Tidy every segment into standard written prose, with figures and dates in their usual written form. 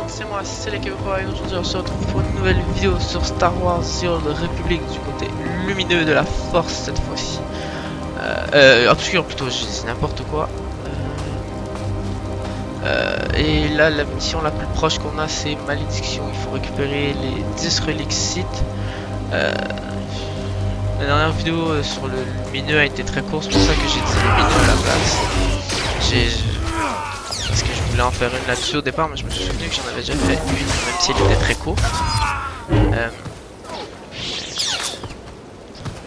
c'est moi, c'est les Québécois et aujourd'hui on se retrouve pour une nouvelle vidéo sur Star Wars The Old Republic du côté lumineux de la Force cette fois-ci. Obscur plutôt, je dis n'importe quoi. Et là la mission la plus proche qu'on a c'est Malédiction, il faut récupérer les 10 reliques Sith. La dernière vidéo sur le lumineux a été très courte, c'est pour ça que j'ai dit lumineux à la place. Parce que je voulais en faire une là-dessus au départ, mais je me suis souvenu que j'en avais déjà fait une, même si elle était très courte.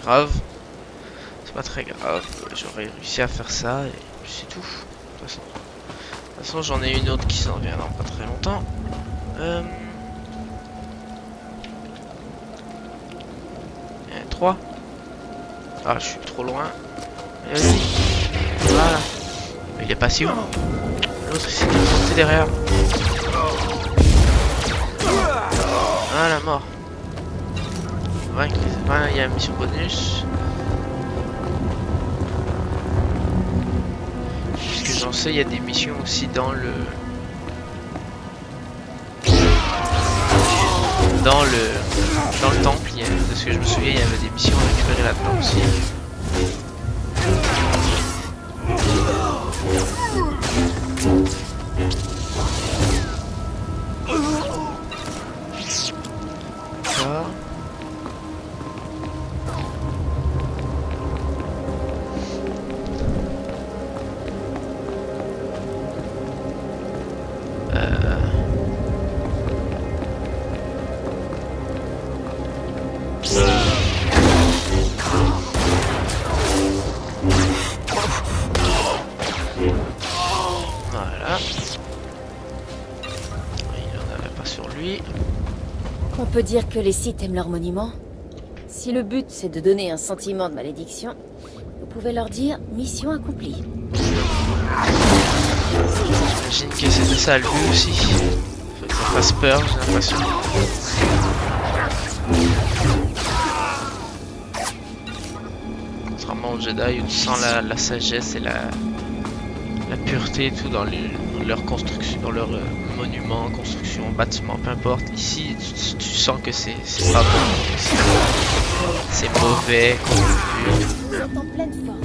Grave. C'est pas très grave, j'aurais réussi à faire ça et c'est tout. De toute façon, j'en ai une autre qui s'en vient dans pas très longtemps. 3. Ah, je suis trop loin. Vas-y. Voilà. Mais il est pas si haut. L'autre ici, c'est derrière. Voilà, mort. Ouais, il y a une mission bonus. Puisque j'en sais, il y a des missions aussi dans le... Dans le temple, de ce que je me souviens, il y avait des missions à récupérer là-dedans aussi. Voilà. Il n'en avait pas sur lui. On peut dire que les Sith aiment leur monument. Si le but c'est de donner un sentiment de malédiction, vous pouvez leur dire mission accomplie. J'imagine que c'était ça le but aussi. Faut que ça fasse peur, j'ai l'impression. Contrairement aux Jedi où tu sens la sagesse et la pureté et tout dans leur construction, dans leur monument, construction, bâtiment, peu importe. Ici, tu sens que c'est pas bon, c'est mauvais, corrompu. Vous êtes en pleine forme.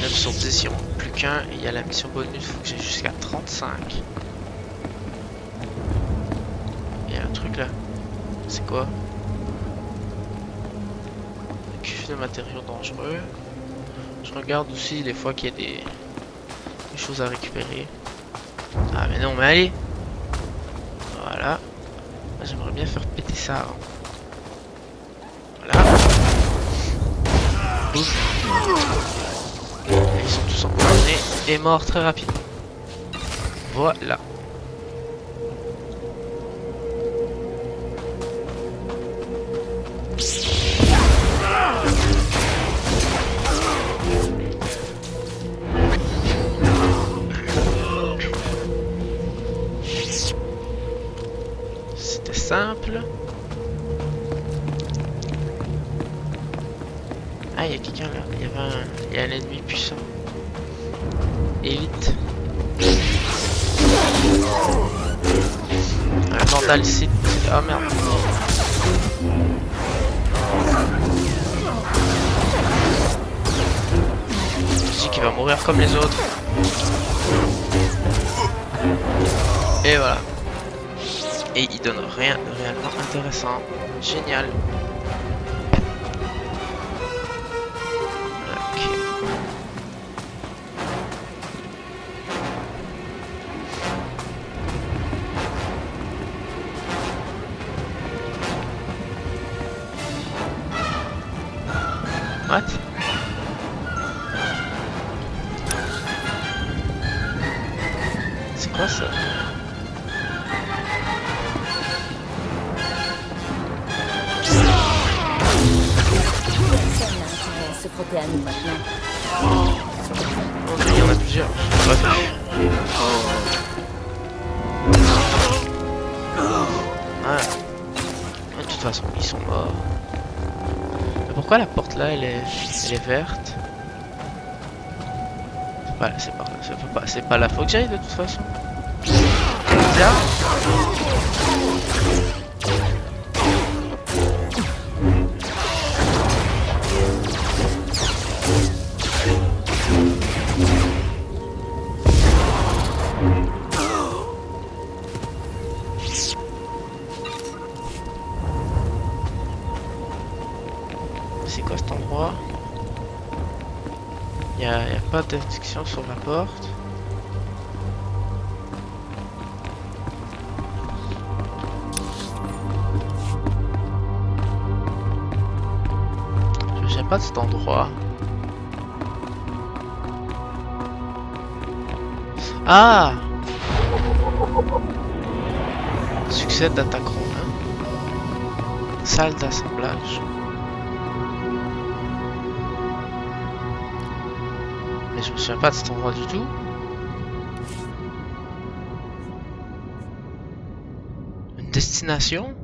Même sur 10, il n'y en a plus qu'un. Et il y a la mission bonus, il faut que j'ai jusqu'à 35. Il y a un truc là. C'est quoi? Cuve de matériaux dangereux. Je regarde aussi des fois qu'il y a des choses à récupérer. Ah mais non, mais allez. Voilà. J'aimerais bien faire péter ça avant. Voilà. Boum. Ils sont tous empoisonnés et morts très rapidement. Voilà. C'était simple. Ah, il y a quelqu'un là. Il y a un ennemi puissant. Élite. Un Vandal Sith. Ah merde. Je dis qu'il va mourir comme les autres. Et voilà. Et il donne rien de réellement intéressant. Génial. Ok. What? C'est quoi ça? Se frotter à nous maintenant. Oh, il y en a plusieurs. Voilà. De toute façon, ils sont morts. Mais pourquoi la porte là, elle est verte? C'est pas là, faut que j'aille de toute façon. Bizarre. C'est quoi cet endroit? Y a pas d'indication sur la porte. Je viens pas de cet endroit. Ah! Succès d'attaque romain. Salle d'assemblage. Mais je me souviens pas de cet endroit du tout. Une destination?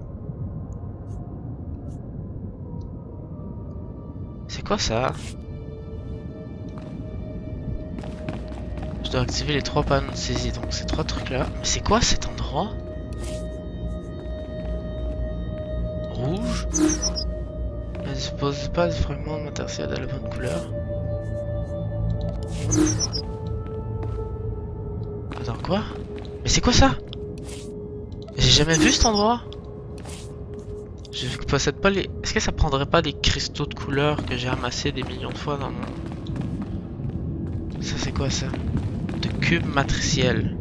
C'est quoi ça? Je dois activer les 3 panneaux de saisie, donc ces 3 trucs là. Mais c'est quoi cet endroit? Rouge? Ne dispose pas de fragments de matériel de la bonne couleur. Attends, quoi? Mais c'est quoi ça? J'ai jamais vu cet endroit. Je possède pas les... Est-ce que ça prendrait pas des cristaux de couleur que j'ai amassés des millions de fois dans mon... Ça c'est quoi ça? De cubes matriciels.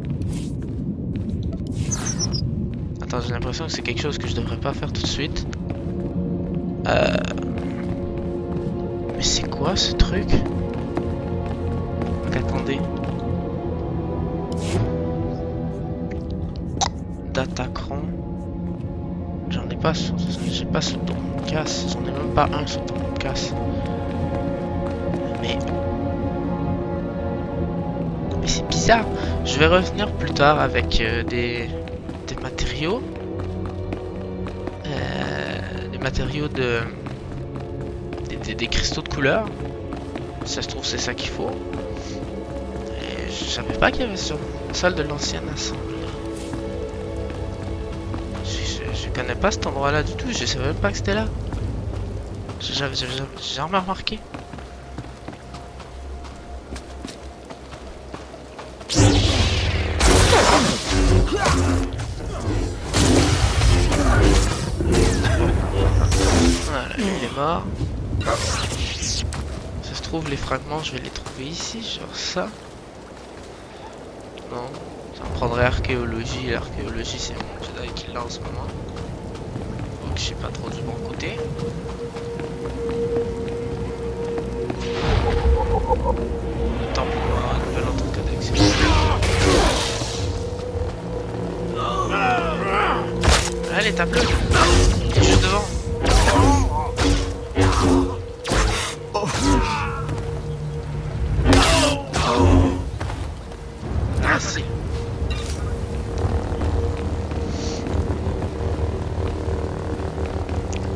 Attends, j'ai l'impression que c'est quelque chose que je devrais pas faire tout de suite. Mais c'est quoi ce truc? Donc, attendez. Datacron. J'en ai pas sur... J'ai pas sur ton casse. J'en ai même pas un sur ton casse. Mais c'est bizarre. Je vais revenir plus tard avec des matériaux. Des matériaux de... Des cristaux de couleur. Si ça se trouve, c'est ça qu'il faut. Et je savais pas qu'il y avait sur la salle de l'ancienne assemblée. Je connais pas cet endroit là du tout. Je savais même pas que c'était là. J'ai jamais remarqué. Voilà, il est mort. Ça se trouve, les fragments, je vais les trouver ici, genre ça. Non, ça me prendrait archéologie. L'archéologie, c'est mon Jedi qui l'a en ce moment. Donc, je sais pas trop du bon côté. Le temple noir, nouvel entrée codex. Allez, tape-le. Il est juste devant. Merci.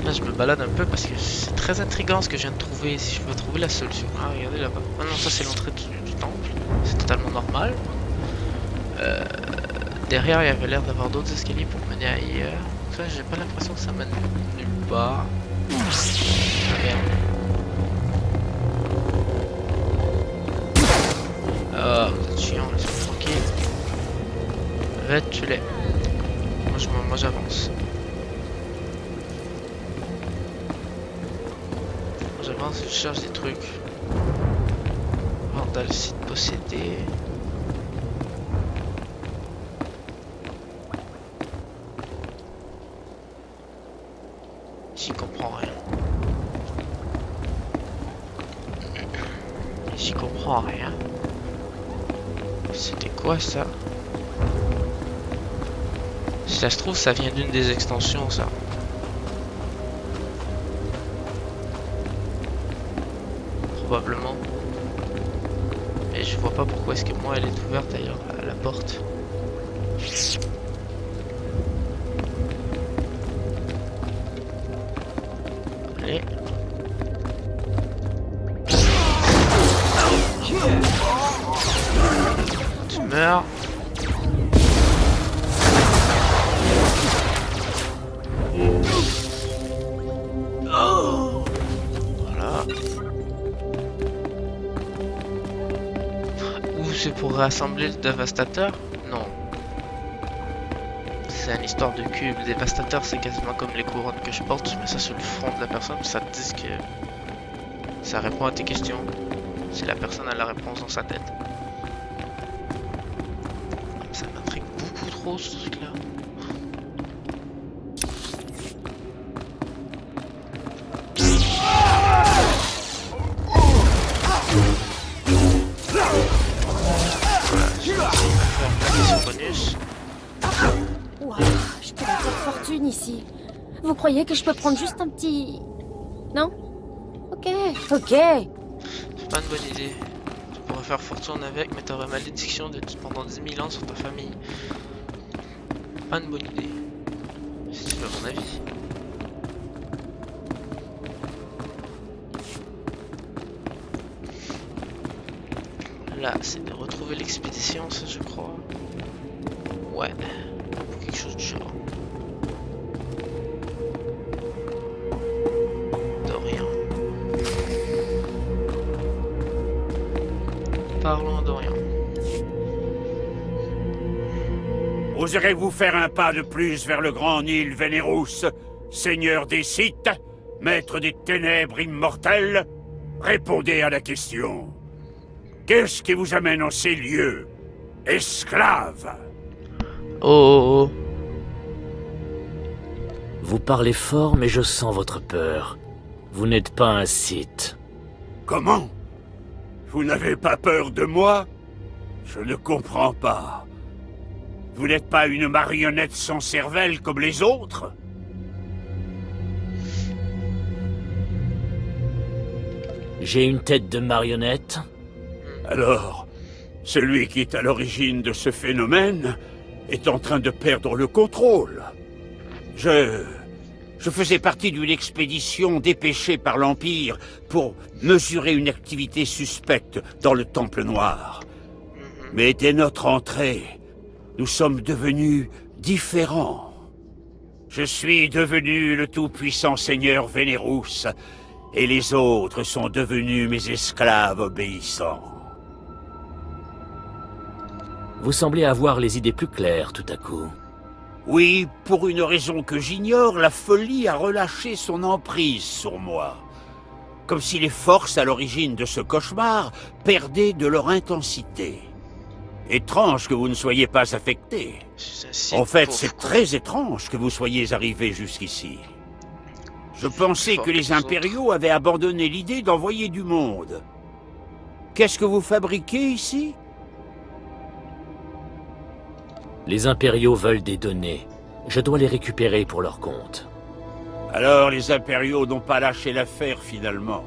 Là, je me balade un peu parce que c'est très intriguant ce que je viens de trouver. Si je peux trouver la solution. Ah, regardez là-bas. Ah non, ça c'est l'entrée du temple. C'est totalement normal. Derrière, il y avait l'air d'avoir d'autres escaliers pour mener ailleurs. Ça, j'ai pas l'impression que ça mène nulle part. Merde. Ah, vous êtes chiant, laissez-moi tranquille. Arrête, tu l'es. Moi j'avance. J'avance, je cherche des trucs. Vandal site possédé. J'y comprends rien. J'y comprends rien. C'était quoi ça? Si ça se trouve, ça vient d'une des extensions, ça. Probablement. Mais je vois pas pourquoi est-ce que moi elle est ouverte d'ailleurs à la porte. Allez. meurs. Voilà. Ou c'est pour rassembler le dévastateur? Non. C'est une histoire de cube. Le dévastateur, c'est quasiment comme les couronnes que je porte. Je mets ça sur le front de la personne, ça te dit que ça répond à tes questions. Si la personne a la réponse dans sa tête. Ça m'intrigue beaucoup trop ce truc-là. Voilà, je vais faire la mission bonus. Waouh, je peux faire fortune ici. Vous croyez que je peux prendre juste un petit... Non? Ok. C'est pas une bonne idée. Tu pourrais faire fortune avec, mais t'aurais malédiction pendant 10 000 ans sur ta famille. Pas une bonne idée. Si tu veux mon avis. Là, c'est de retrouver l'expédition, ça je crois. Ouais. Quelque chose du genre. Dorian. Parlons d'Orient. Oserez-vous faire un pas de plus vers le grand Nil Vénérus, seigneur des Sith, maître des ténèbres immortelles? Répondez à la question. Qu'est-ce qui vous amène en ces lieux, esclave? Oh. Vous parlez fort, mais je sens votre peur. Vous n'êtes pas un Sith. Comment? Vous n'avez pas peur de moi? Je ne comprends pas. Vous n'êtes pas une marionnette sans cervelle comme les autres? J'ai une tête de marionnette? Alors, celui qui est à l'origine de ce phénomène est en train de perdre le contrôle. Je faisais partie d'une expédition dépêchée par l'Empire pour mesurer une activité suspecte dans le Temple Noir. Mais dès notre entrée, nous sommes devenus différents. Je suis devenu le tout-puissant Seigneur Vénérus, et les autres sont devenus mes esclaves obéissants. Vous semblez avoir les idées plus claires tout à coup. Oui, pour une raison que j'ignore, la folie a relâché son emprise sur moi. Comme si les forces à l'origine de ce cauchemar perdaient de leur intensité. Étrange que vous ne soyez pas affecté. En fait, c'est très étrange que vous soyez arrivé jusqu'ici. Je pensais que les impériaux avaient abandonné l'idée d'envoyer du monde. Qu'est-ce que vous fabriquez ici? Les impériaux veulent des données. Je dois les récupérer pour leur compte. Alors les impériaux n'ont pas lâché l'affaire finalement.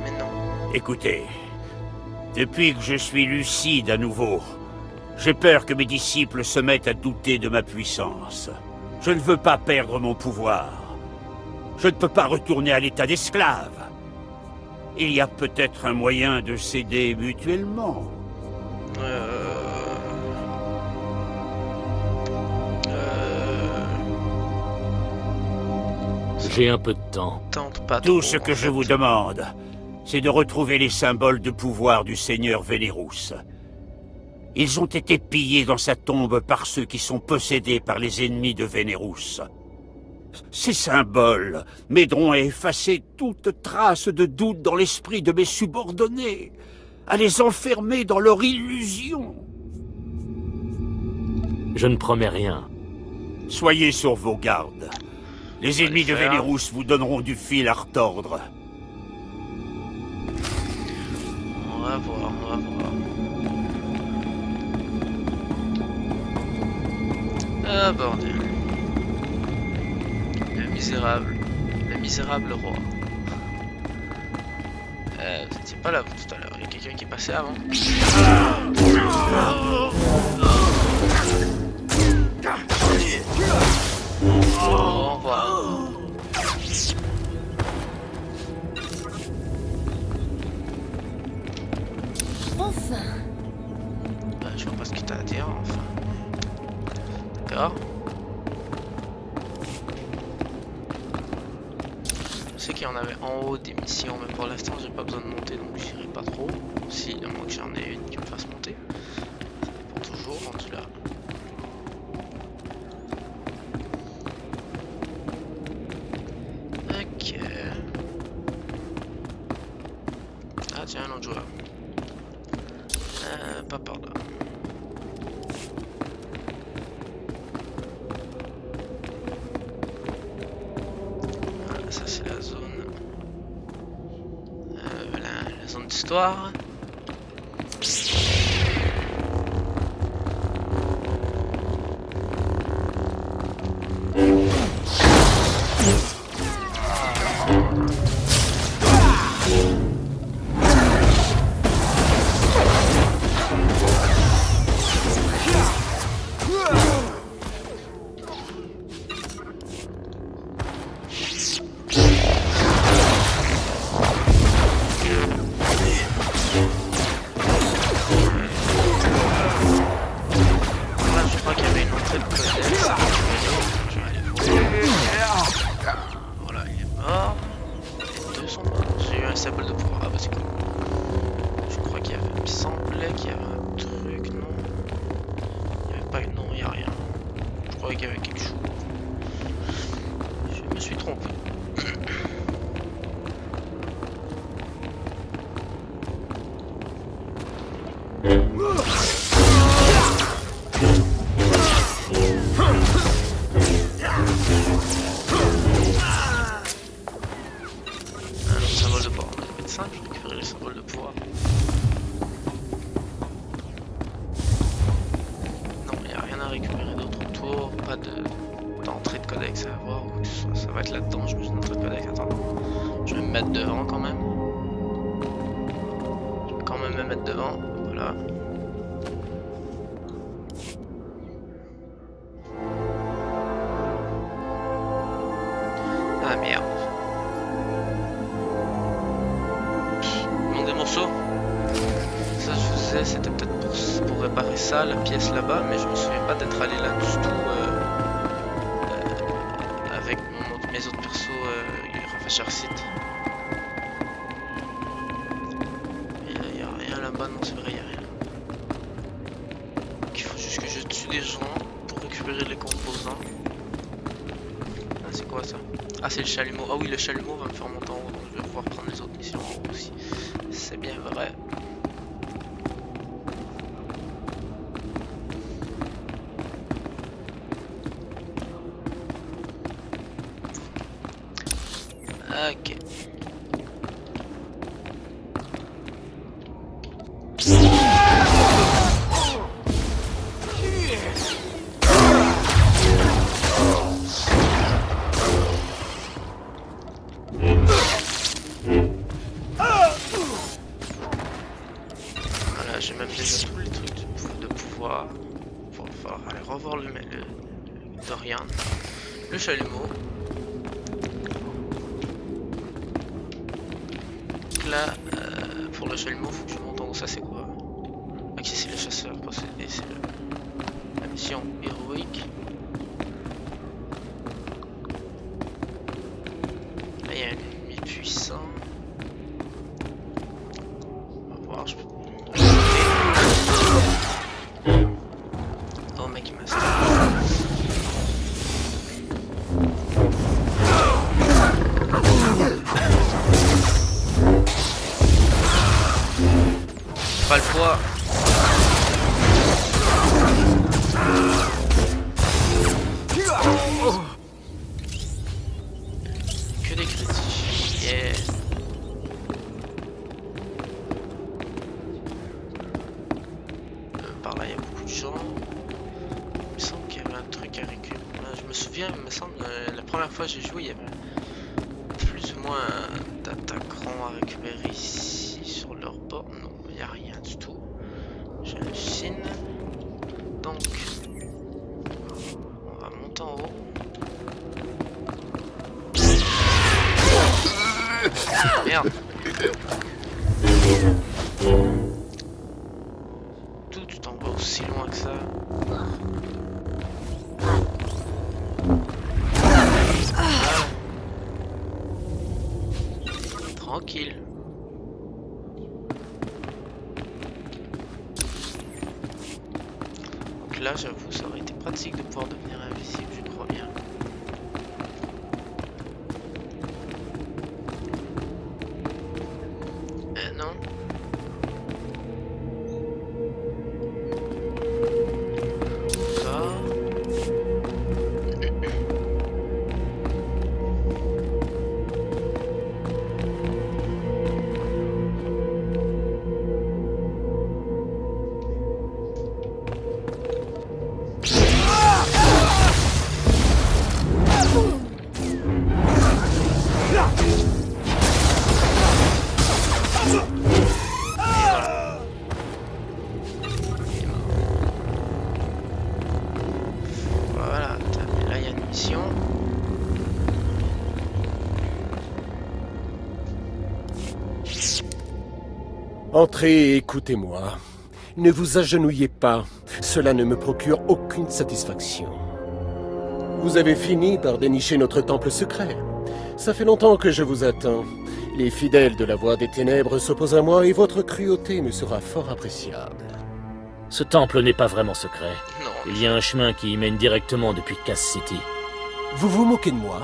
Mais non. Écoutez, depuis que je suis lucide à nouveau, j'ai peur que mes disciples se mettent à douter de ma puissance. Je ne veux pas perdre mon pouvoir. Je ne peux pas retourner à l'état d'esclave. Il y a peut-être un moyen de s'aider mutuellement. J'ai un peu de temps. Tente pas Tout trop, ce que en je fait. vous demande, c'est de retrouver les symboles de pouvoir du Seigneur Vénérus. Ils ont été pillés dans sa tombe par ceux qui sont possédés par les ennemis de Vénérus. Ces symboles m'aideront à effacer toute trace de doute dans l'esprit de mes subordonnés, à les enfermer dans leur illusion. Je ne promets rien. Soyez sur vos gardes. Les ennemis de Vénérus vous donneront du fil à retordre. On va voir. Ah bordel. Le misérable roi. Vous étiez pas là vous, tout à l'heure, il y a quelqu'un qui est passé avant. Au revoir. Enfin. je vois pas ce que t'as à dire, enfin. D'accord. Je sais qu'il y en avait en haut des missions, mais pour l'instant j'ai pas besoin de monter donc j'irai pas trop. Si, à moins que j'en ai une qui me fasse monter. Ça dépend toujours, rendu là. Ok. Ah tiens, un autre joueur. Pas par là. Ça c'est la zone. Voilà, la zone d'histoire. Voilà, il est mort. Les deux sont morts. J'ai eu un symbole de pouvoir. Ah bah c'est cool. Je crois qu'il y avait... Il me semblait qu'il y avait un truc, non? Il n'y avait pas... Non, il n'y a rien. Je croyais qu'il y avait quelque chose. Je me suis trompé. Symbole de pouvoir, on va mettre 5, je vais récupérer les symboles de pouvoir. Non, il n'y a rien à récupérer d'autre autour, pas d'entrée de codex à avoir ou quoi que ce soit. Ça va être là-dedans, je me suis d'entrée de codex. Attends, je vais me mettre devant quand même. Je vais quand même me mettre devant, voilà. Ah merde. Ça je vous disais, c'était peut-être pour réparer ça, la pièce là-bas, mais je me souviens pas d'être allé là du tout avec mes autres persos Ravager Sith. Il y a rien là-bas, non c'est vrai, il y a rien. Donc, il faut juste que je tue des gens pour récupérer les composants. Ah c'est quoi ça? Ah c'est le chalumeau, ah oui le chalumeau va me faire monter en haut, donc je vais pouvoir prendre les autres missions en haut aussi. C'est bien vrai. Ok. Voilà, j'ai même déjà tous les trucs de pouvoir. Il va falloir aller revoir le Dorian, le chalumeau. Là, pour le chalumeau, faut que je monte en haut. Ça, c'est quoi? Ok, c'est le chasseur possédé, c'est la mission héroïque. Là, il y a un ennemi puissant. On va voir, je peux. Oh, mec, il m'a pas le poids. Que des critiques. Yeah. Par là il y a beaucoup de gens. Il me semble qu'il y avait un truc à récupérer. Je me souviens, il me semble, la première fois que j'ai joué, il y avait plus ou moins d'attaquants à récupérer ici sur leur bord. Non, il n'y a rien du tout. J'hallucine. Donc, on va monter en haut. Merde. Tout en bas aussi. là, j'avoue, ça aurait été pratique de pouvoir devenir invisible, je crois bien. Non. Ça. Voilà, là il y a une mission. Entrez et écoutez-moi. Ne vous agenouillez pas, cela ne me procure aucune satisfaction. Vous avez fini par dénicher notre temple secret. Ça fait longtemps que je vous attends. Les fidèles de la Voie des Ténèbres s'opposent à moi et votre cruauté me sera fort appréciable. Ce temple n'est pas vraiment secret. Non. Il y a un chemin qui y mène directement depuis Cass City. Vous vous moquez de moi?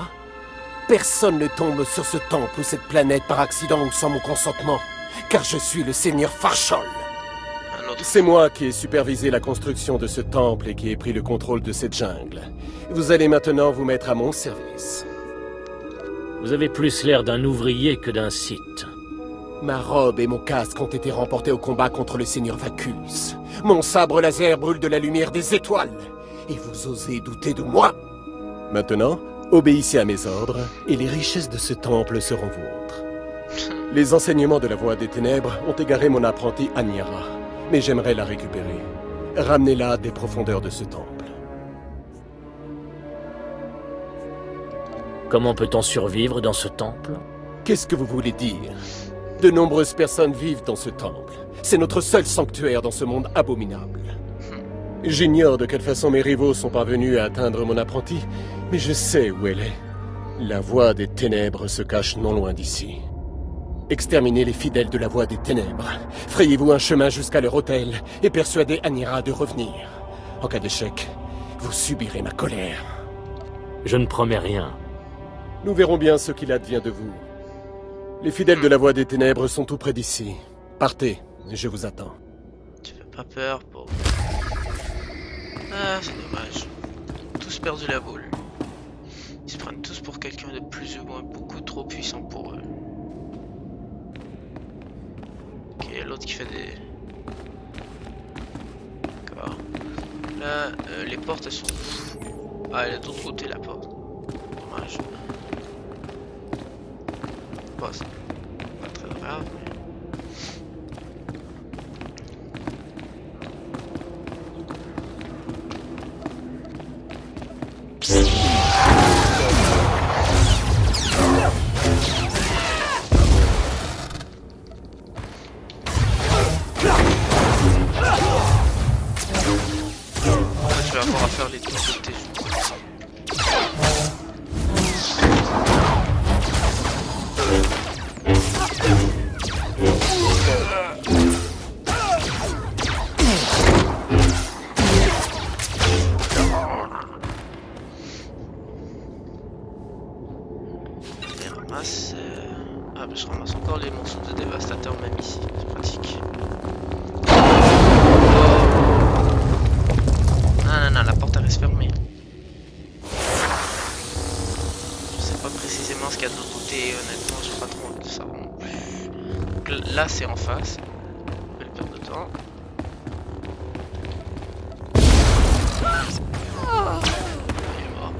Personne ne tombe sur ce temple ou cette planète par accident ou sans mon consentement, car je suis le seigneur Farchol. Un autre. C'est moi qui ai supervisé la construction de ce temple et qui ai pris le contrôle de cette jungle. Vous allez maintenant vous mettre à mon service. Vous avez plus l'air d'un ouvrier que d'un Sith. Ma robe et mon casque ont été remportés au combat contre le seigneur Vacus. Mon sabre laser brûle de la lumière des étoiles. Et vous osez douter de moi? Maintenant, obéissez à mes ordres, et les richesses de ce temple seront vôtres. Les enseignements de la Voie des Ténèbres ont égaré mon apprenti Aniara, mais j'aimerais la récupérer. Ramenez-la des profondeurs de ce temple. Comment peut-on survivre dans ce temple? Qu'est-ce que vous voulez dire? De nombreuses personnes vivent dans ce temple. C'est notre seul sanctuaire dans ce monde abominable. J'ignore de quelle façon mes rivaux sont parvenus à atteindre mon apprenti, mais je sais où elle est. La Voie des Ténèbres se cache non loin d'ici. Exterminez les fidèles de la Voie des Ténèbres. Frayez-vous un chemin jusqu'à leur hôtel et persuadez Anira de revenir. En cas d'échec, vous subirez ma colère. Je ne promets rien. Nous verrons bien ce qu'il advient de vous. Les fidèles de la Voie des Ténèbres sont tout près d'ici. Partez, je vous attends. Tu fais pas peur, pauvre. Ah, c'est dommage. Tous perdu la boule. Ils se prennent tous pour quelqu'un de plus ou moins beaucoup trop puissant pour eux. Ok, l'autre qui fait des... D'accord. Là, les portes elles sont... Ah, elle est de l'autre côté la porte. Dommage. Bon, c'est pas très grave, mais... Tu vas avoir à faire les deux de tes joues. Et ramasse... Ah bah je ramasse encore les morceaux de dévastateur même ici, c'est pratique. Non, la porte elle reste fermée. Je sais pas précisément ce qu'il y a de l'autre côté, honnêtement, j'ai pas trop envie de savoir non plus. Donc là c'est en face. Belle perte de temps. Il est mort.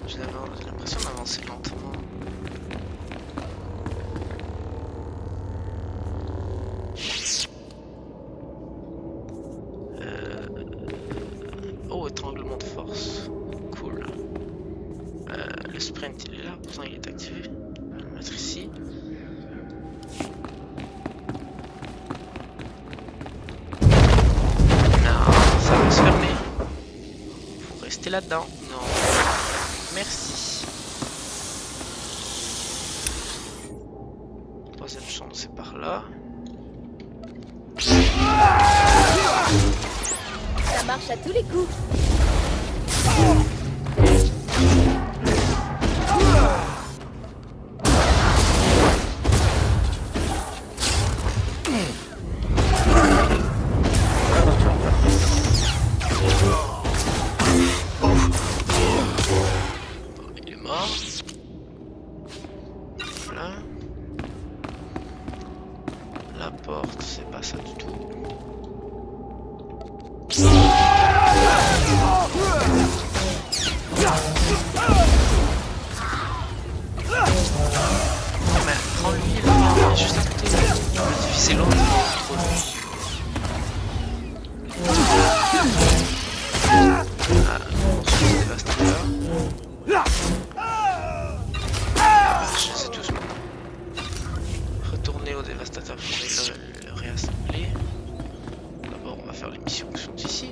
J'ai l'impression d'avancer lentement. Oh, étranglement de force. Cool. Le sprint il est là, pourtant il est activé. On va le mettre ici. Non, ça va se fermer. Faut rester là-dedans. Non. Merci. Troisième chambre, c'est par là. Ça marche à tous les coups. Il est mort. Voilà. La porte, c'est pas ça du tout. Mais prends-lui, il est juste à côté. C'est long, trop long. Ah, on se dévastateur. Je sais tous. Retourner au dévastateur pour le réassembler. D'abord, on va faire les missions qui sont ici.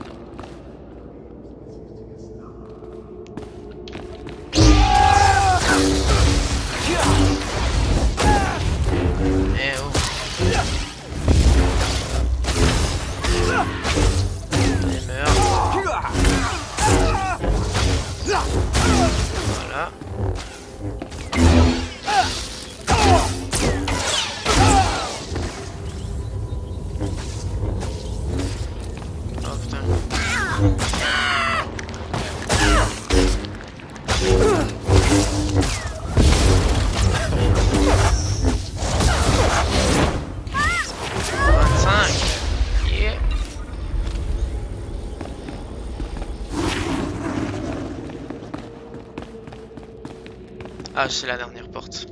Eh oh. Il meurt. Voilà. Oh putain. Yeah. Ah, c'est la dernière porte.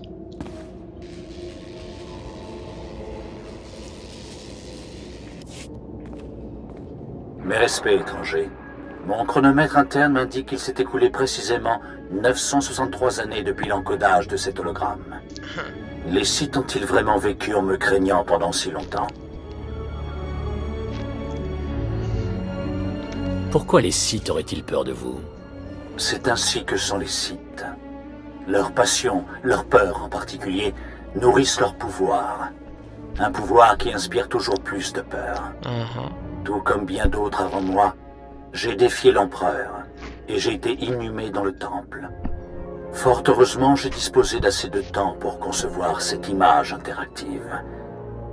Mes respects, étrangers. Mon chronomètre interne m'indique qu'il s'est écoulé précisément 963 années depuis l'encodage de cet hologramme. Les Sith ont-ils vraiment vécu en me craignant pendant si longtemps? Pourquoi les Sith auraient-ils peur de vous? C'est ainsi que sont les Sith. Leur passion, leur peur en particulier, nourrissent leur pouvoir. Un pouvoir qui inspire toujours plus de peur. Tout comme bien d'autres avant moi, j'ai défié l'empereur et j'ai été inhumé dans le temple. Fort heureusement, j'ai disposé d'assez de temps pour concevoir cette image interactive,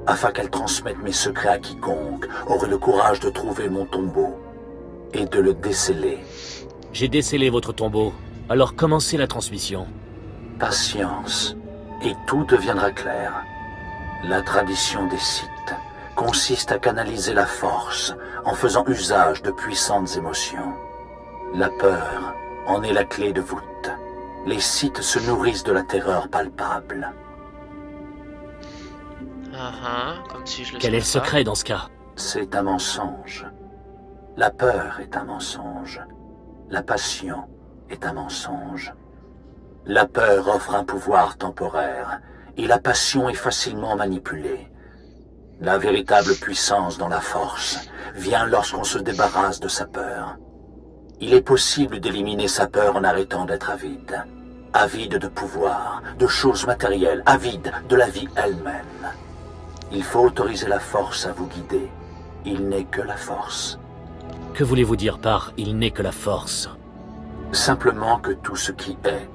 afin qu'elle transmette mes secrets à quiconque aurait le courage de trouver mon tombeau et de le déceler. J'ai décelé votre tombeau, alors commencez la transmission. Patience, et tout deviendra clair. La tradition des Sith consiste à canaliser la force en faisant usage de puissantes émotions. La peur en est la clé de voûte. Les Sith se nourrissent de la terreur palpable. Comme si je le Quel est le savais pas. secret dans ce cas? C'est un mensonge. La peur est un mensonge. La passion est un mensonge. La peur offre un pouvoir temporaire et la passion est facilement manipulée. La véritable puissance dans la force vient lorsqu'on se débarrasse de sa peur. Il est possible d'éliminer sa peur en arrêtant d'être avide. Avide de pouvoir, de choses matérielles, avide de la vie elle-même. Il faut autoriser la force à vous guider. Il n'est que la force. Que voulez-vous dire par « il n'est que la force » ? Simplement que tout ce qui est,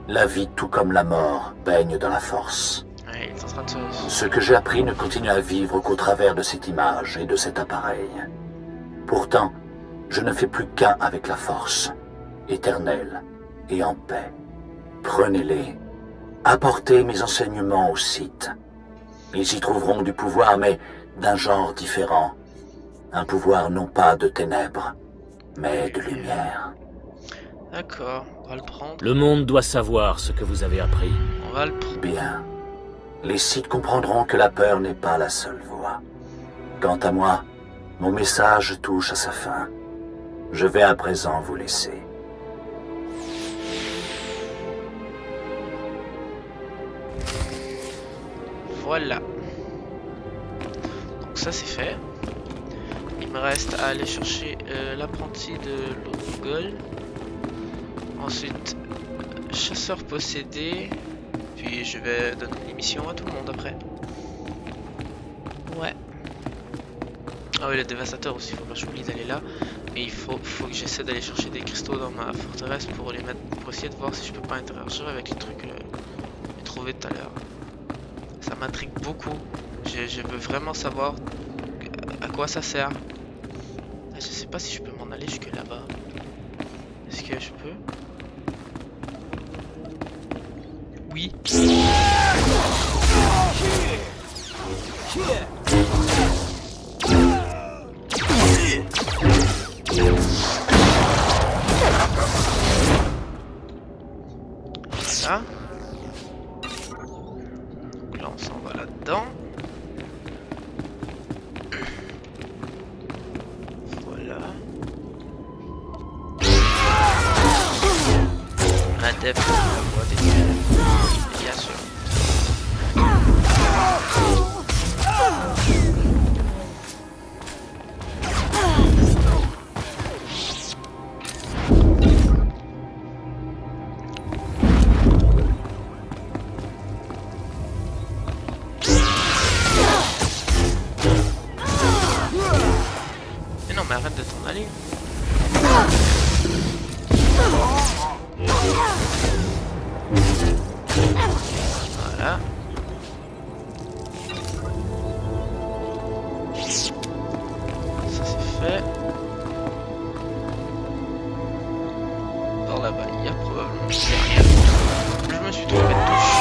la vie tout comme la mort, baigne dans la force. Ouais, il est en train de se... Ce que j'ai appris ne continue à vivre qu'au travers de cette image et de cet appareil. Pourtant, je ne fais plus qu'un avec la force, éternelle et en paix. Prenez-les, apportez mes enseignements aux Sith. Ils y trouveront du pouvoir, mais d'un genre différent. Un pouvoir non pas de ténèbres, mais de lumière. D'accord, on va le prendre. Le monde doit savoir ce que vous avez appris. On va le prendre. Bien. Les Sith comprendront que la peur n'est pas la seule voie. Quant à moi, mon message touche à sa fin. Je vais à présent vous laisser. Voilà. Donc ça c'est fait. Il me reste à aller chercher l'apprenti de Logol. Ensuite chasseur possédé. Puis je vais donner des missions à tout le monde après. Ouais. Ah oui, le dévastateur aussi, faut pas que j'oublie d'aller là. Et il faut que j'essaie d'aller chercher des cristaux dans ma forteresse pour les mettre, pour essayer de voir si je peux pas interagir avec les trucs que j'ai trouvé tout à l'heure. Ça m'intrigue beaucoup. Je veux vraiment savoir à quoi ça sert. Je sais pas si je peux m'en aller jusque là-bas. Est-ce que je peux? Oui. Ça. Donc là on s'en va là-dedans. Voilà. Adepte de la voie des ténèbres, bien sûr. Mais non, mais arrête de t'en aller. Voilà. Ça c'est fait. Par là-bas, il y a probablement rien. Je me suis trompé de touche.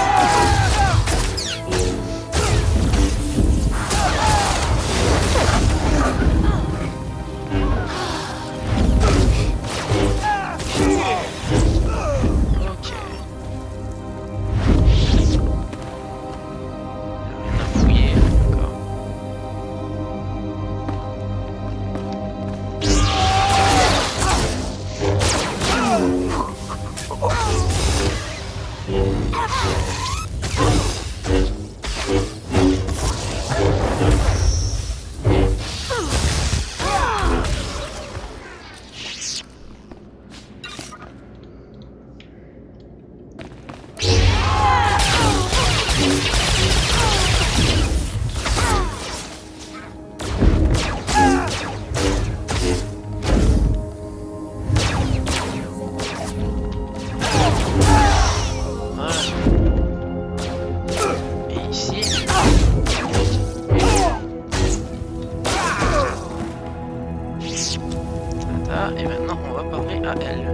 Et maintenant on va parler à elle.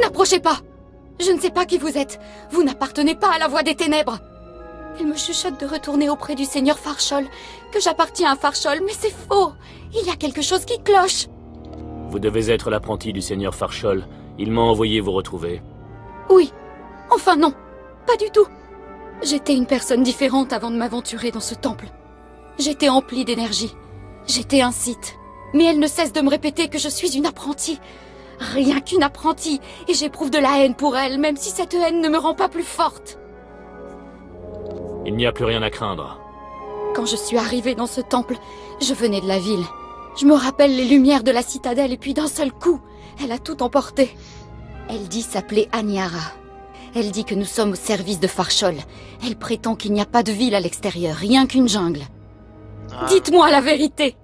N'approchez pas! Je ne sais pas qui vous êtes. Vous n'appartenez pas à la voie des ténèbres. Il me chuchote de retourner auprès du seigneur Farchol, que j'appartiens à Farchol, mais c'est faux. Il y a quelque chose qui cloche. Vous devez être l'apprenti du seigneur Farchol. Il m'a envoyé vous retrouver. Oui. Enfin non. Pas du tout. J'étais une personne différente avant de m'aventurer dans ce temple. J'étais emplie d'énergie. J'étais un Sith. Mais elle ne cesse de me répéter que je suis une apprentie. Rien qu'une apprentie. Et j'éprouve de la haine pour elle, même si cette haine ne me rend pas plus forte. Il n'y a plus rien à craindre. Quand je suis arrivée dans ce temple, je venais de la ville. Je me rappelle les lumières de la citadelle et puis d'un seul coup, elle a tout emporté. Elle dit s'appeler Aniara. Elle dit que nous sommes au service de Farchol. Elle prétend qu'il n'y a pas de ville à l'extérieur, rien qu'une jungle. Dites-moi la vérité.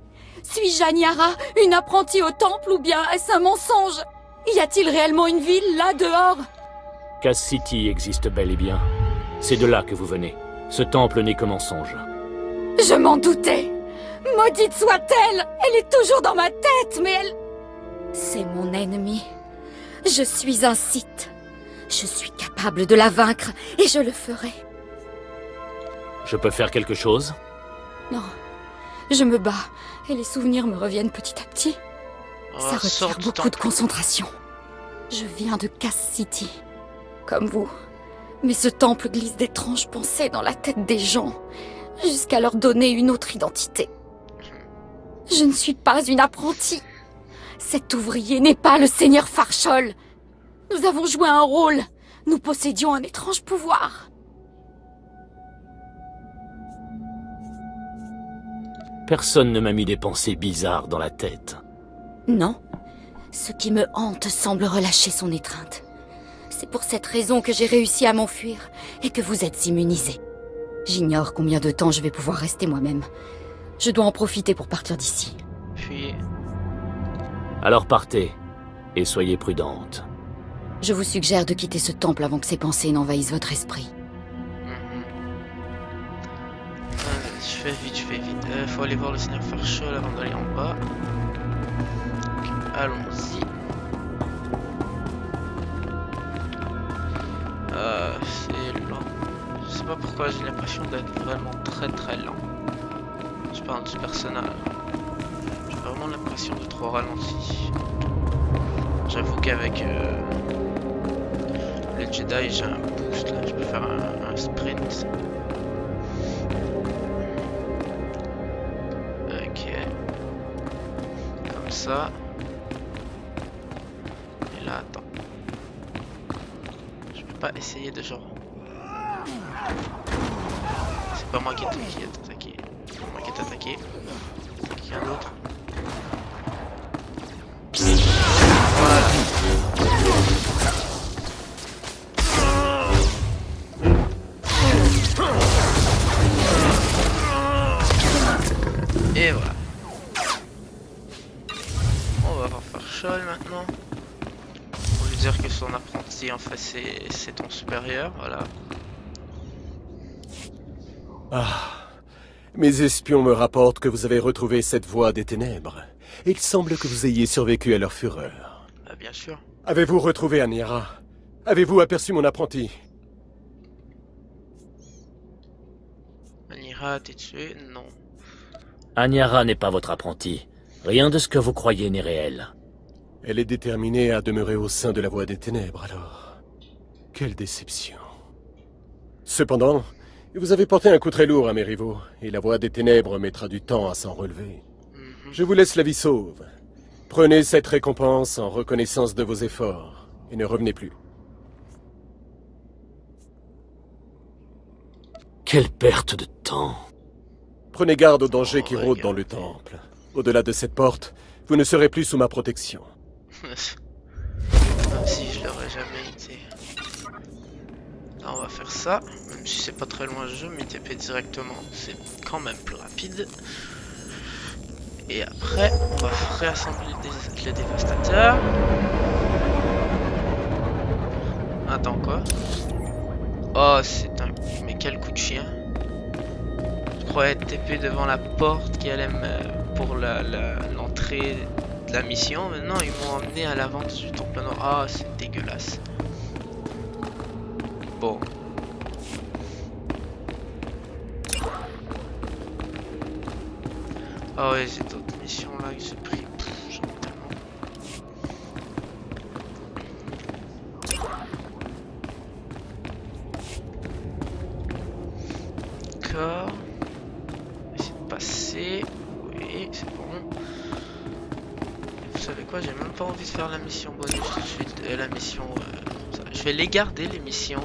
Suis-je Aniara, une apprentie au temple, ou bien est-ce un mensonge? Y a-t-il réellement une ville là dehors? Cass City existe bel et bien. C'est de là que vous venez. Ce temple n'est que mensonge. Je m'en doutais. Maudite soit-elle! Elle est toujours dans ma tête, mais elle... C'est mon ennemie. Je suis un Sith. Je suis capable de la vaincre, et je le ferai. Je peux faire quelque chose? Non. Je me bats, et les souvenirs me reviennent petit à petit. Ça requiert beaucoup de concentration. Je viens de Cass City. Comme vous. Mais ce temple glisse d'étranges pensées dans la tête des gens, jusqu'à leur donner une autre identité. Je ne suis pas une apprentie. Cet ouvrier n'est pas le seigneur Farchol. Nous avons joué un rôle. Nous possédions un étrange pouvoir. Personne ne m'a mis des pensées bizarres dans la tête. Non. Ce qui me hante semble relâcher son étreinte. C'est pour cette raison que j'ai réussi à m'enfuir et que vous êtes immunisé. J'ignore combien de temps je vais pouvoir rester moi-même. Je dois en profiter pour partir d'ici. Puis... Alors partez, et soyez prudente. Je vous suggère de quitter ce temple avant que ces pensées n'envahissent votre esprit. Je fais vite. Faut aller voir le Seigneur Farchol avant d'aller en bas. Donc, allons-y. C'est lent. Je sais pas pourquoi j'ai l'impression d'être vraiment très lent. Je parle du personnage. J'ai vraiment l'impression de trop ralenti. J'avoue qu'avec le Jedi j'ai un boost là, je peux faire un sprint. Ok. Comme ça. Et là attends. Je peux pas essayer de genre. C'est pas moi qui est attaqué. C'est pas moi qui est attaqué. C'est quelqu'un d'autre. Voilà. Et voilà. On va voir Farchol maintenant. Pour lui dire que son apprenti en fait c'est ton supérieur, voilà. Ah, mes espions me rapportent que vous avez retrouvé cette voie des ténèbres. Il semble que vous ayez survécu à leur fureur. Bah bien sûr. Avez-vous retrouvé Aniara? Avez-vous aperçu mon apprenti? Aniara a été tué? Non. Aniara n'est pas votre apprenti. Rien de ce que vous croyez n'est réel. Elle est déterminée à demeurer au sein de la voie des ténèbres, alors. Quelle déception. Cependant, vous avez porté un coup très lourd à mes rivaux, et la voie des ténèbres mettra du temps à s'en relever. Je vous laisse la vie sauve. Prenez cette récompense en reconnaissance de vos efforts, et ne revenez plus. Quelle perte de temps. Prenez garde aux dangers qui rôdent dans le temple. Au-delà de cette porte, vous ne serez plus sous ma protection. Même si je l'aurais jamais été. Là on va faire ça, même si c'est pas très loin le jeu, mais TP directement c'est quand même plus rapide. Et après on va réassembler les dévastateurs. Attends quoi? Oh c'est un... Mais quel coup de chien. Je croyais être TP devant la porte qui allait me... pour l'entrée de la mission. Maintenant ils m'ont emmené à l'avant du temple noir. Ah c'est dégueulasse. Bon. Ah ouais, j'ai d'autres missions là que j'ai pris. J'en ai tellement. D'accord. Essayer de passer. Oui, c'est bon. Vous savez quoi, j'ai même pas envie de faire la mission bonus tout de suite. La mission... je vais les garder, les missions...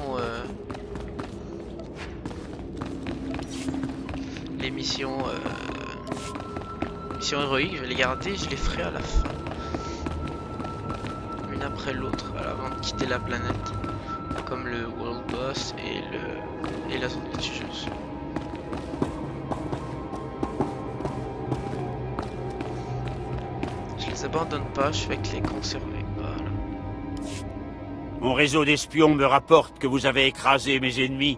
les missions... missions héroïques, je vais les garder, je les ferai à la fin. Une après l'autre, avant de quitter la planète. Comme le World Boss et la zone litigieuse. Je les abandonne pas, je fais que les conserver. Voilà. Mon réseau d'espions me rapporte que vous avez écrasé mes ennemis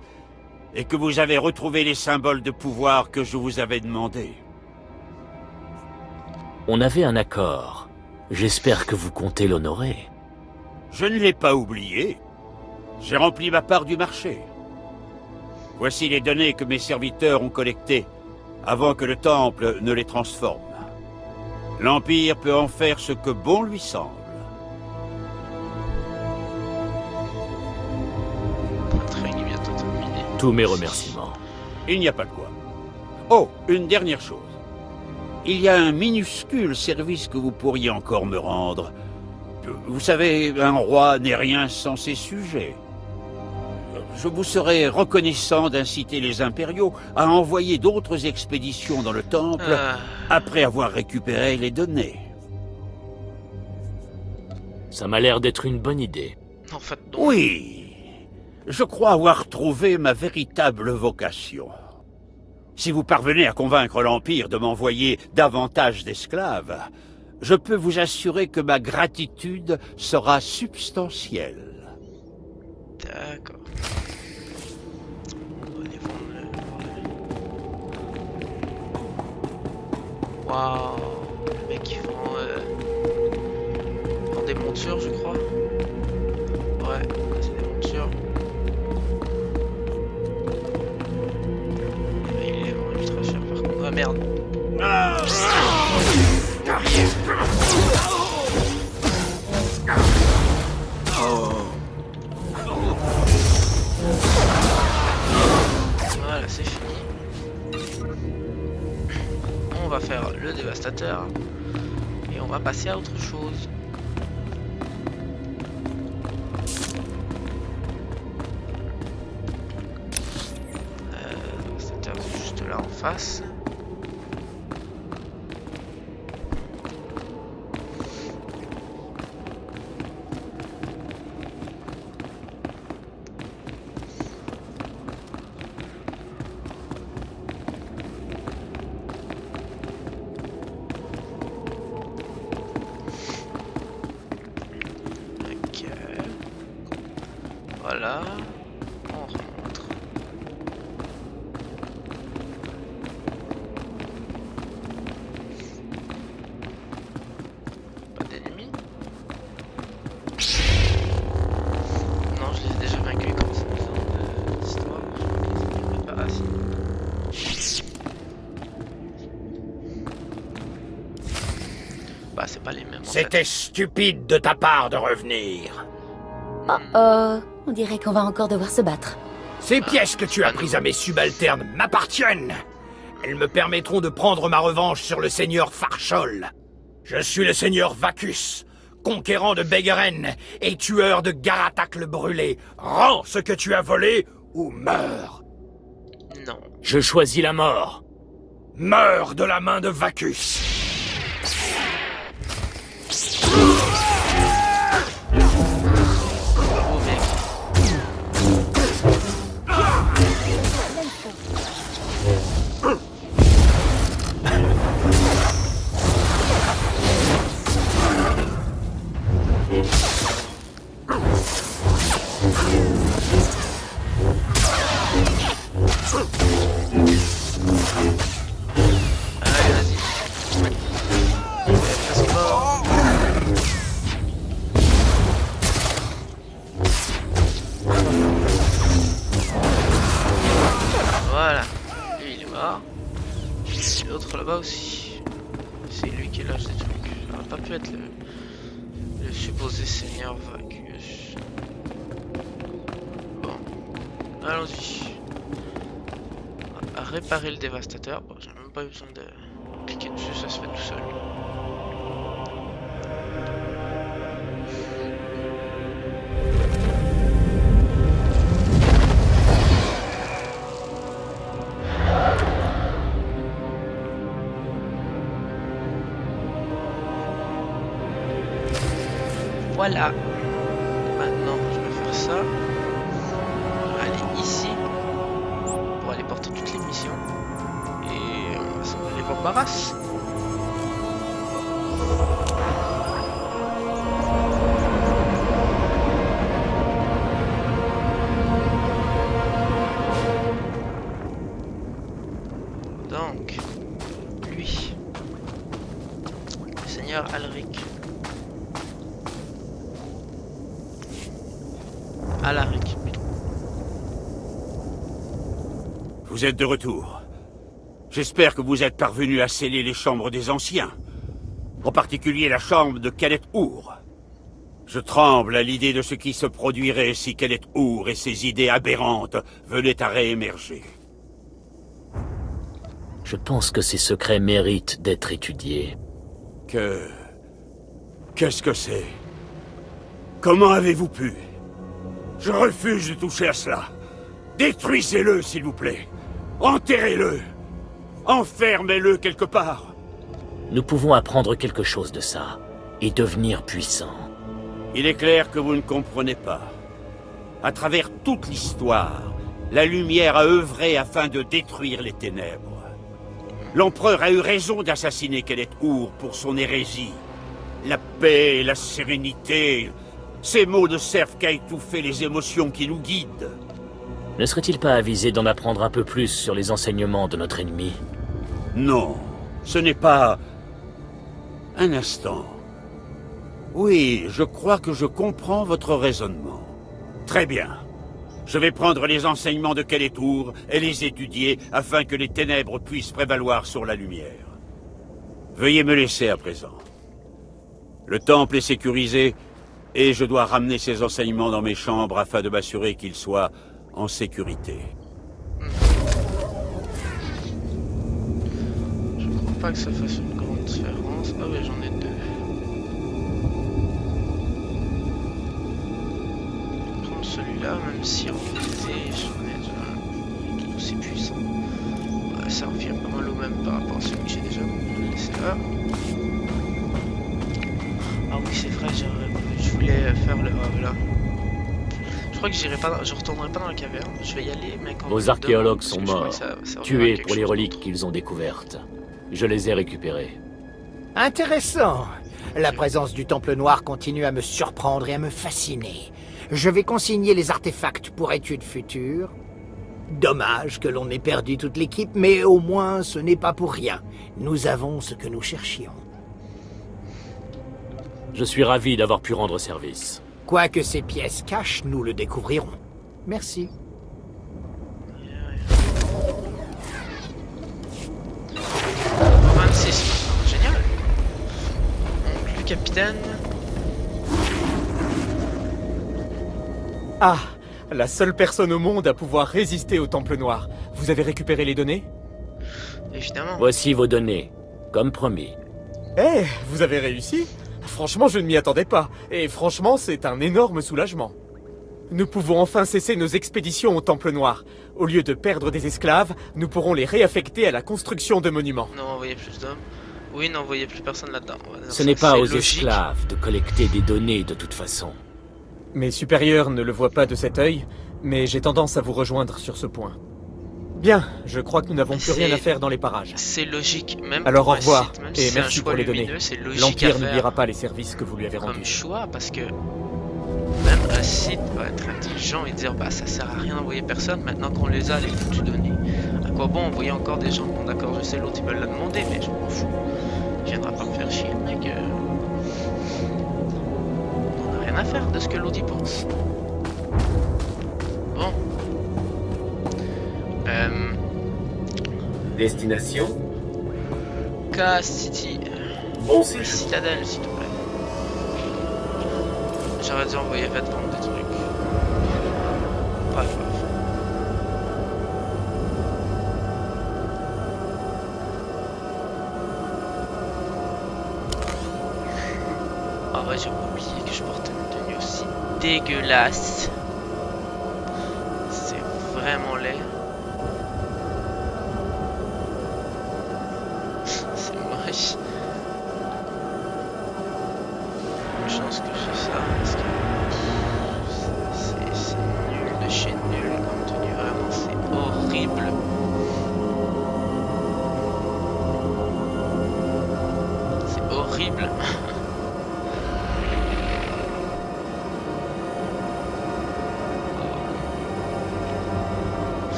et que vous avez retrouvé les symboles de pouvoir que je vous avais demandés. On avait un accord. J'espère que vous comptez l'honorer. Je ne l'ai pas oublié. J'ai rempli ma part du marché. Voici les données que mes serviteurs ont collectées avant que le Temple ne les transforme. L'Empire peut en faire ce que bon lui semble. L'intrigue est bientôt terminée. Tous mes remerciements. Il n'y a pas de quoi. Oh, une dernière chose. Il y a un minuscule service que vous pourriez encore me rendre. Vous savez, un roi n'est rien sans ses sujets. je vous serais reconnaissant d'inciter les impériaux à envoyer d'autres expéditions dans le temple après avoir récupéré les données. Ça m'a l'air d'être une bonne idée. En fait, non. Oui, je crois avoir trouvé ma véritable vocation. Si vous parvenez à convaincre l'Empire de m'envoyer davantage d'esclaves, je peux vous assurer que ma gratitude sera substantielle. D'accord. On va aller vendre le... Waouh. Le mec il vend des montures je crois. Ouais, c'est des montures. Et il est vraiment ultra cher par contre. Ah merde. Voilà, c'est fini. On va faire le dévastateur et on va passer à autre chose. Dévastateur c'est juste là en face. Voilà, on rentre. Pas d'ennemis. Non, je les ai déjà vaincus comme c'est besoin d'histoire. Je crois qu'ils pas assez. Bah, c'est pas les mêmes. C'était stupide de ta part de revenir. On dirait qu'on va encore devoir se battre. Ces pièces que tu as prises à mes subalternes m'appartiennent. Elles me permettront de prendre ma revanche sur le seigneur Farchol. Je suis le seigneur Vacus, conquérant de Begeren et tueur de Garatak le Brûlé. Rends ce que tu as volé ou meurs. Non. Je choisis la mort. Meurs de la main de Vacus. Bravo, mec. Allez, vas-y. Presque mort. Voilà. Lui, il est mort. Et l'autre là-bas aussi. C'est lui qui lâche des trucs. Ça aurait pas pu être le supposé seigneur Vacus. Bon. Allons-y. On va réparer le dévastateur. Bon, j'ai même pas eu besoin de cliquer dessus, ça se fait tout seul. Voilà. Maintenant, je vais faire ça. On va aller ici pour aller porter toutes les missions. Et on va s'en aller voir Barras. Donc, lui, le seigneur Alric. Alaric, plutôt. Vous êtes de retour. J'espère que vous êtes parvenu à sceller les chambres des anciens. En particulier la chambre de Kelet-Ur. Je tremble à l'idée de ce qui se produirait si Kelet-Ur et ses idées aberrantes venaient à réémerger. Je pense que ces secrets méritent d'être étudiés. Qu'est-ce que c'est? Comment avez-vous pu? Je refuse de toucher à cela. Détruisez-le, s'il vous plaît. Enterrez-le. Enfermez-le quelque part. Nous pouvons apprendre quelque chose de ça, et devenir puissants. Il est clair que vous ne comprenez pas. À travers toute l'histoire, la lumière a œuvré afin de détruire les ténèbres. L'empereur a eu raison d'assassiner Kelet-Ur pour son hérésie. La paix et la sérénité, ces mots ne servent qu'à étouffer les émotions qui nous guident. Ne serait-il pas avisé d'en apprendre un peu plus sur les enseignements de notre ennemi? Non, ce n'est pas... Un instant. Oui, je crois que je comprends votre raisonnement. Très bien. Je vais prendre les enseignements de Kelet-Ur et les étudier afin que les ténèbres puissent prévaloir sur la lumière. Veuillez me laisser à présent. Le temple est sécurisé et je dois ramener ces enseignements dans mes chambres afin de m'assurer qu'ils soient en sécurité. Je crois pas que ça fasse une grande différence. Ah ouais, j'en ai deux. Je vais prendre celui-là, même si en réalité j'en ai déjà un tout aussi puissant. Ouais, ça revient pas mal au même par rapport à celui que j'ai déjà, donc je vais le laisser là. Ah oui, c'est vrai, je voulais faire le là. Je crois que je retournerai pas dans la caverne. Je vais y aller, mais quand Vos archéologues sont je crois morts, que ça tués quelque pour les chose reliques d'autre. qu'ils ont découvertes. Je les ai récupérées. Intéressant. La présence du Temple Noir continue à me surprendre et à me fasciner. Je vais consigner les artefacts pour études futures. Dommage que l'on ait perdu toute l'équipe, mais au moins ce n'est pas pour rien. Nous avons ce que nous cherchions. Je suis ravi d'avoir pu rendre service. Quoi que ces pièces cachent, nous le découvrirons. Merci. 26, génial. Donc, le capitaine. Ah, la seule personne au monde à pouvoir résister au Temple Noir. Vous avez récupéré les données? Évidemment. Voici vos données, comme promis. Eh, vous avez réussi? Franchement, je ne m'y attendais pas. Et franchement, c'est un énorme soulagement. Nous pouvons enfin cesser nos expéditions au Temple Noir. Au lieu de perdre des esclaves, nous pourrons les réaffecter à la construction de monuments. Non, envoyer plus d'hommes. Oui, n'envoyez plus personne là-dedans. Ce n'est pas aux logique. esclaves de collecter des données de toute façon. Mes supérieurs ne le voient pas de cet œil, mais j'ai tendance à vous rejoindre sur ce point. Bien, je crois que nous n'avons plus rien à faire dans les parages. C'est logique, même Alors pour au un revoir, site, même et si c'est un merci choix pour les données. lumineux, c'est logique L'Empire à faire n'oubliera pas les services que vous lui avez comme rendus. choix, parce que même un site va être intelligent et dire bah ça sert à rien d'envoyer personne maintenant qu'on les a les foutues données. À quoi bon envoyer encore des gens? Bon d'accord, je sais l'autre il me l'a demandé, mais je m'en fous. Il viendra pas me faire chier le mec. On n'a rien à faire de ce que l'autre y pense. Bon. Destination K-City. Bon séjour. Citadelle, s'il te plaît. J'aurais dû envoyer Red vendre des trucs. Pas grave. Ah ouais, j'ai oublié que je portais une tenue aussi dégueulasse. C'est vraiment laid. C'est moche. Une chance que j'ai ça parce que c'est nul de chez nul comme tenue, vraiment c'est horrible. C'est horrible.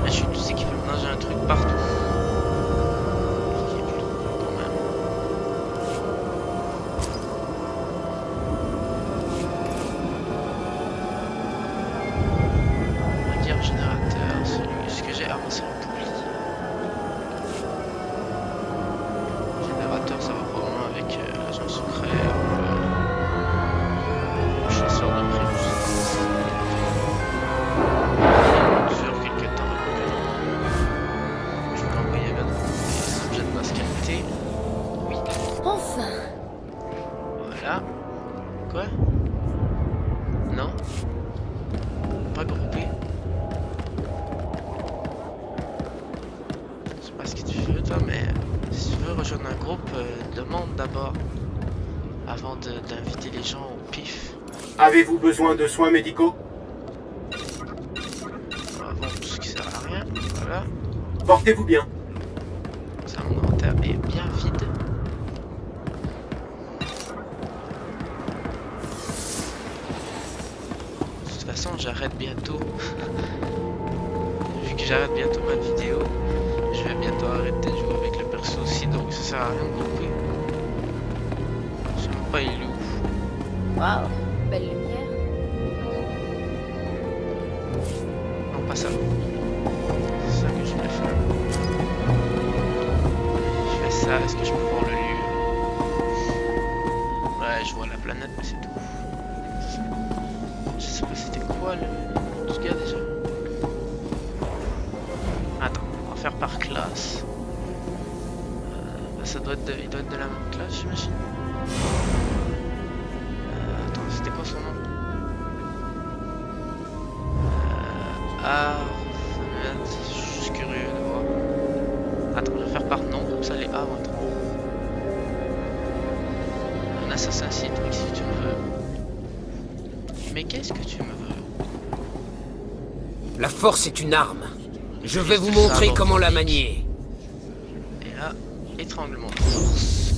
Je suis tous équipés, maintenant j'ai un truc partout. Ce qui est plutôt cool quand même. d'abord. Avant d'inviter les gens au pif. Avez-vous besoin de soins médicaux? On va vendre tout ce qui sert à rien. Voilà. Portez-vous bien. Ça, mon inventaire est bien vide. De toute façon, j'arrête bientôt. Vu que j'arrête bientôt ma vidéo, je vais bientôt arrêter de jouer avec le perso aussi, donc ça sert à rien de couper. Je sais même pas il est où. Waouh, belle lumière. Non, pas ça. C'est ça que je voulais faire. Je fais ça, est-ce que je peux voir le lieu? Ouais, je vois la planète, mais c'est tout. Je sais pas c'était quoi le nom de ce gars déjà. Attends, on va faire par classe. Bah, ça doit être il doit être de la même classe, j'imagine. Attends, c'était quoi son nom? Je suis curieux de voir. Attends, je vais faire par nom, comme ça les A vont être en haut. Un assassin site, qu'est-ce que tu me veux? Mais qu'est-ce que tu me veux? La force est une arme. Je vais vous montrer comment la manier. Et là, étranglement de force.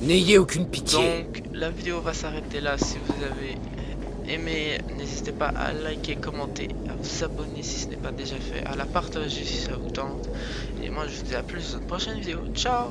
N'ayez aucune pitié. Donc, la vidéo va s'arrêter là. Si vous avez aimé, n'hésitez pas à liker, commenter, à vous abonner si ce n'est pas déjà fait, à la partager si ça vous tente. Et moi, je vous dis à plus dans une prochaine vidéo. Ciao!